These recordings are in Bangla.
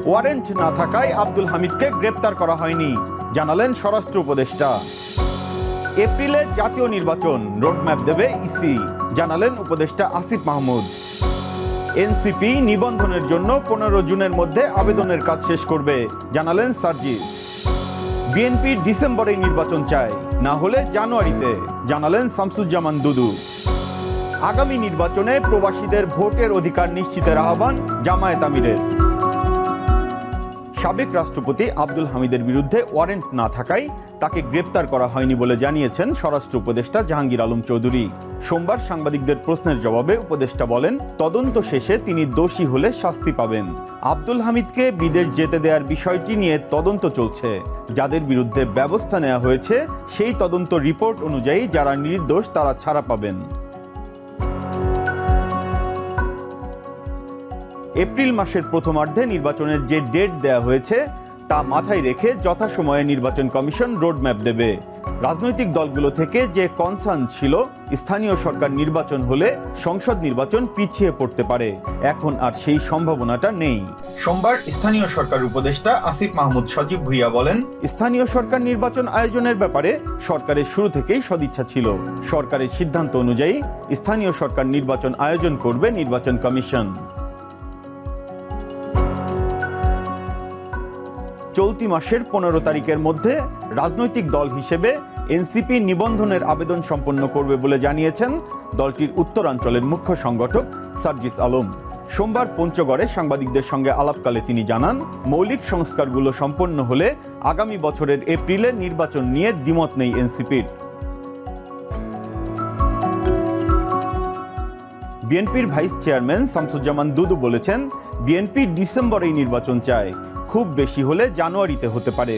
ওয়ারেন্ট না থাকায় আব্দুল হামিদকে গ্রেপ্তার করা হয়নি, জানালেন স্বরাষ্ট্র উপদেষ্টা। এপ্রিলে জাতীয় নির্বাচন, রোডম্যাপ দেবে ইসি, জানালেন উপদেষ্টা আসিফ মাহমুদ। এনসিপি নিবন্ধনের জন্য 15 জুনের মধ্যে আবেদনের কাজ শেষ করবে, জানালেন সার্জিস। বিএনপি ডিসেম্বরে নির্বাচন চায়, না হলে জানুয়ারিতে, জানালেন শামসুজ্জামান দুদু। আগামী নির্বাচনে প্রবাসীদের ভোটের অধিকার নিশ্চিতের আহ্বান জামায়াত আমিরের। সাবেক রাষ্ট্রপতি আব্দুল হামিদের বিরুদ্ধে ওয়ারেন্ট না থাকায় তাকে গ্রেপ্তার করা হয়নি বলে জানিয়েছেন স্বরাষ্ট্র উপদেষ্টা জাহাঙ্গীর আলম চৌধুরী। সোমবার সাংবাদিকদের প্রশ্নের জবাবে উপদেষ্টা বলেন, তদন্ত শেষে তিনি দোষী হলে শাস্তি পাবেন। আব্দুল হামিদকে বিদেশ যেতে দেওয়ার বিষয়টি নিয়ে তদন্ত চলছে। যাদের বিরুদ্ধে ব্যবস্থা নেওয়া হয়েছে সেই তদন্ত রিপোর্ট অনুযায়ী যারা নির্দোষ তারা ছাড়া পাবেন। এপ্রিল মাসের প্রথমার্ধে নির্বাচনের যে ডেট দেওয়া হয়েছে তা মাথায় রেখে যথাসময়ে নির্বাচন কমিশন রোডম্যাপ দেবে। রাজনৈতিক দলগুলো থেকে যে কনসার্ন ছিল স্থানীয় সরকার নির্বাচন হলে সংসদ নির্বাচন পিছিয়ে পড়তে পারে, এখন আর সেই সম্ভাবনাটা নেই। সোমবার স্থানীয় সরকার উপদেষ্টা আসিফ মাহমুদ সজীব ভুইয়া বলেন, স্থানীয় সরকার নির্বাচন আয়োজনের ব্যাপারে সরকারের শুরু থেকেই সদিচ্ছা ছিল। সরকারের সিদ্ধান্ত অনুযায়ী স্থানীয় সরকার নির্বাচন আয়োজন করবে নির্বাচন কমিশন। চলতি মাসের 15 তারিখের মধ্যে রাজনৈতিক দল হিসেবে এনসিপি নিবন্ধনের আবেদন সম্পন্ন করবে বলে জানিয়েছেন দলটির উত্তরাঞ্চলের মুখ্য সংগঠক সার্জিস আলম। সোমবার পঞ্চগড়ে সাংবাদিকদের সঙ্গে আলাপকালে তিনি জানান, মৌলিক সংস্কারগুলো সম্পন্ন হলে আগামী বছরের এপ্রিলে নির্বাচন নিয়ে দ্বিমত নেই এনসিপির। বিএনপির ভাইস চেয়ারম্যান শামসুজ্জামান দুদু বলেছেন, বিএনপি ডিসেম্বরেই নির্বাচন চায়, খুব বেশি হলে জানুয়ারিতে হতে পারে।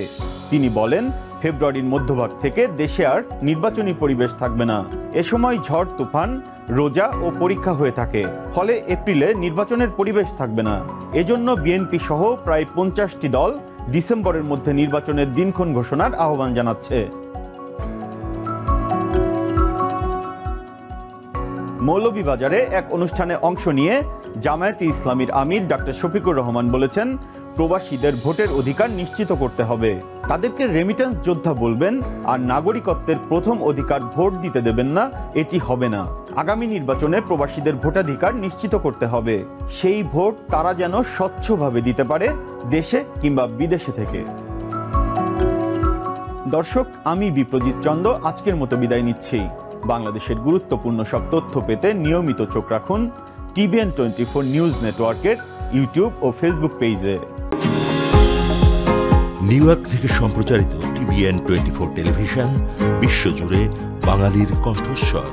তিনি বলেন, ফেব্রুয়ারির মধ্যভাগ থেকে দেশে আর নির্বাচনী পরিবেশ থাকবে না। এ সময় ঝড় তুফান, রোজা ও পরীক্ষা হয়ে থাকে, ফলে এপ্রিলে নির্বাচনের পরিবেশ থাকবে না। এজন্য বিএনপি সহ প্রায় 50টি দল ডিসেম্বরের মধ্যে নির্বাচনের দিনক্ষণ ঘোষণার আহ্বান জানাচ্ছে। মৌলভীবাজারে এক অনুষ্ঠানে অংশ নিয়ে জামায়াতে ইসলামীর আমির ডাক্তার শফিকুর রহমান বলেছেন, প্রবাসীদের ভোটের অধিকার নিশ্চিত করতে হবে। তাদেরকে রেমিটেন্স যোদ্ধা বলবেন আর নাগরিকত্বের প্রথম অধিকার ভোট দিতে দেবেন না, এটি হবে না। আগামী নির্বাচনে প্রবাসীদের ভোটাধিকার নিশ্চিত করতে হবে। সেই ভোট তারা যেন স্বচ্ছভাবে দিতে পারে, দেশে কিংবা বিদেশে থেকে। দর্শক, আমি বিপ্রজিৎ চন্দ আজকের মতো বিদায় নিচ্ছি। বাংলাদেশের গুরুত্বপূর্ণ সব তথ্য পেতে নিয়মিত চোখ রাখুন TBN 24 নিউজ নেটওয়ার্কের ইউটিউব ও ফেসবুক পেজে। নিউ ইয়র্ক থেকে সম্প্রচারিত TBN 24 টেলিভিশন বিশ্বজুড়ে বাঙালির কণ্ঠস্বর।